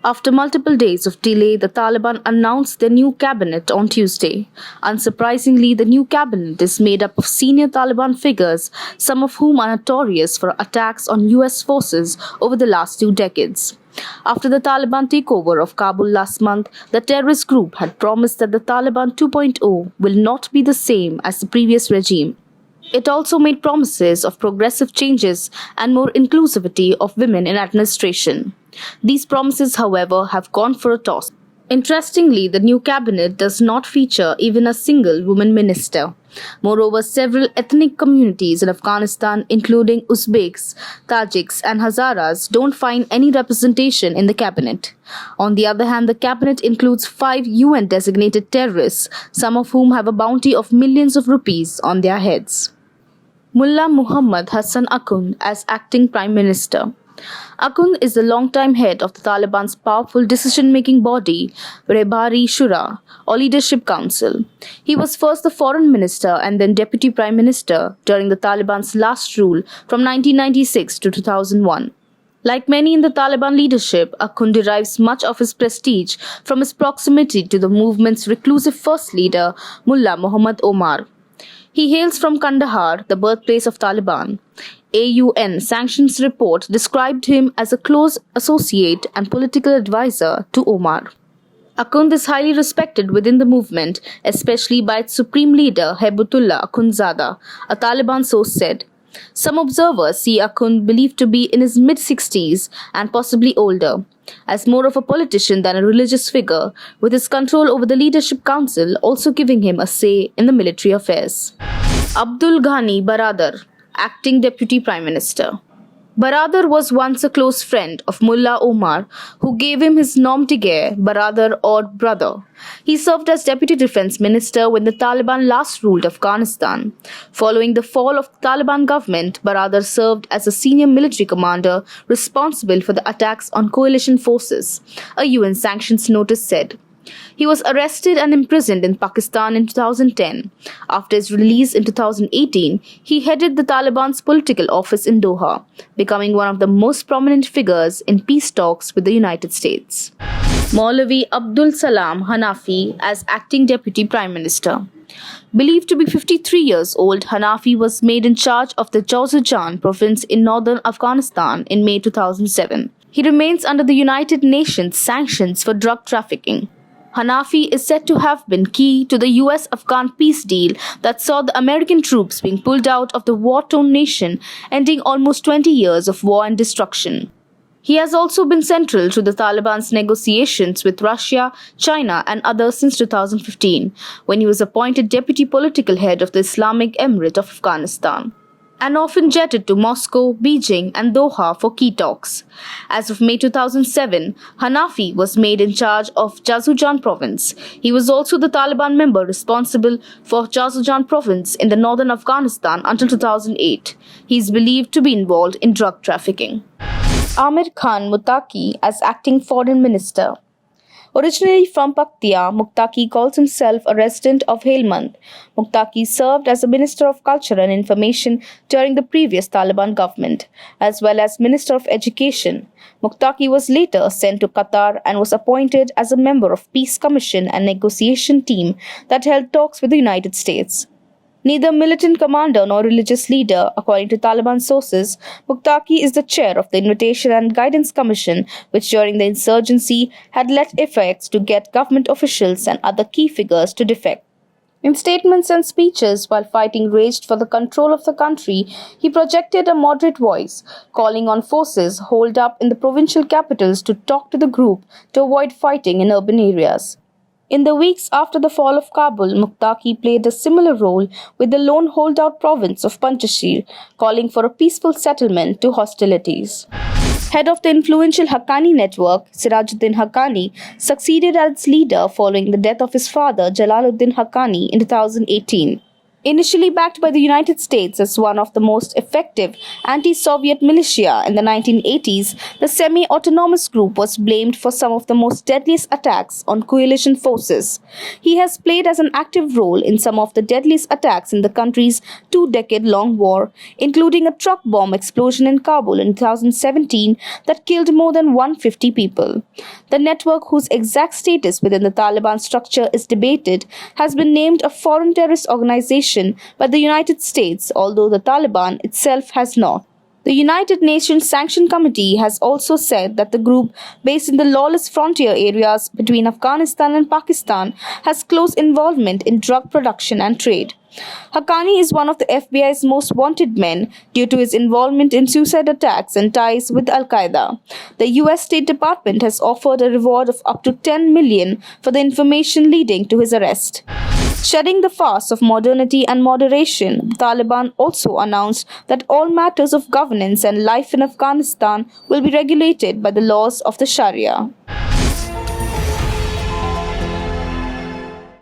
After multiple days of delay, the Taliban announced their new cabinet on Tuesday. Unsurprisingly, the new cabinet is made up of senior Taliban figures, some of whom are notorious for attacks on US forces over the last 2 decades. After the Taliban takeover of Kabul last month, the terrorist group had promised that the Taliban 2.0 will not be the same as the previous regime. It also made promises of progressive changes and more inclusivity of women in administration. These promises, however, have gone for a toss. Interestingly, the new cabinet does not feature even a single woman minister. Moreover, several ethnic communities in Afghanistan, including Uzbeks, Tajiks, and Hazaras, don't find any representation in the cabinet. On the other hand, the cabinet includes 5 UN designated terrorists, some of whom have a bounty of millions of rupees on their heads. Mullah Muhammad Hassan Akhund as acting Prime Minister. Akhund is the longtime head of the Taliban's powerful decision-making body, Rehbari Shura, or Leadership Council. He was first the Foreign Minister and then Deputy Prime Minister during the Taliban's last rule from 1996 to 2001. Like many in the Taliban leadership, Akhund derives much of his prestige from his proximity to the movement's reclusive first leader, Mullah Muhammad Omar. He hails from Kandahar, the birthplace of Taliban. AUN sanctions report described him as a close associate and political advisor to Omar. Akhund is highly respected within the movement, especially by its supreme leader Hebatullah Akhundzada, a Taliban source said. Some observers see Akhund believed to be in his mid-60s and possibly older, as more of a politician than a religious figure, with his control over the Leadership Council also giving him a say in the military affairs. Abdul Ghani Baradar, acting Deputy Prime Minister. Baradar was once a close friend of Mullah Omar, who gave him his nom de guerre, Baradar or brother. He served as Deputy Defense Minister when the Taliban last ruled Afghanistan. Following the fall of the Taliban government, Baradar served as a senior military commander responsible for the attacks on coalition forces, a UN sanctions notice said. He was arrested and imprisoned in Pakistan in 2010. After his release in 2018, he headed the Taliban's political office in Doha, becoming one of the most prominent figures in peace talks with the United States. Maulavi Abdul Salam Hanafi as acting Deputy Prime Minister. Believed to be 53 years old, Hanafi was made in charge of the Jawzajan province in northern Afghanistan in May 2007. He remains under the United Nations sanctions for drug trafficking. Hanafi is said to have been key to the US-Afghan peace deal that saw the American troops being pulled out of the war-torn nation, ending almost 20 years of war and destruction. He has also been central to the Taliban's negotiations with Russia, China, and others since 2015, when he was appointed deputy political head of the Islamic Emirate of Afghanistan, and often jetted to Moscow, Beijing, and Doha for key talks. As of May 2007, Hanafi was made in charge of Jawzajan province. He was also the Taliban member responsible for Jawzajan province in the northern Afghanistan until 2008. He is believed to be involved in drug trafficking. Amir Khan Muttaqi as acting foreign minister. Originally from Paktia, Muttaqi calls himself a resident of Helmand. Muttaqi served as a Minister of Culture and Information during the previous Taliban government, as well as Minister of Education. Muttaqi was later sent to Qatar and was appointed as a member of Peace Commission and Negotiation Team that held talks with the United States. Neither militant commander nor religious leader, according to Taliban sources, Muttaqi is the chair of the Invitation and Guidance Commission, which during the insurgency had led effects to get government officials and other key figures to defect. In statements and speeches while fighting raged for the control of the country, he projected a moderate voice, calling on forces holed up in the provincial capitals to talk to the group to avoid fighting in urban areas. In the weeks after the fall of Kabul, Muttaqi played a similar role with the lone holdout province of Panjshir, calling for a peaceful settlement to hostilities. Head of the influential Haqqani network, Sirajuddin Haqqani, succeeded as its leader following the death of his father, Jalaluddin Haqqani, in 2018. Initially backed by the United States as one of the most effective anti-Soviet militia in the 1980s, the semi-autonomous group was blamed for some of the most deadliest attacks on coalition forces. He has played as an active role in some of the deadliest attacks in the country's two-decade-long war, including a truck bomb explosion in Kabul in 2017 that killed more than 150 people. The network, whose exact status within the Taliban structure is debated, has been named a foreign terrorist organization by the United States, although the Taliban itself has not. The United Nations Sanction Committee has also said that the group, based in the lawless frontier areas between Afghanistan and Pakistan, has close involvement in drug production and trade. Haqqani is one of the FBI's most wanted men due to his involvement in suicide attacks and ties with Al-Qaeda. The US State Department has offered a reward of up to $10 million for the information leading to his arrest. Shedding the fast of modernity and moderation, the Taliban also announced that all matters of governance and life in Afghanistan will be regulated by the laws of the sharia.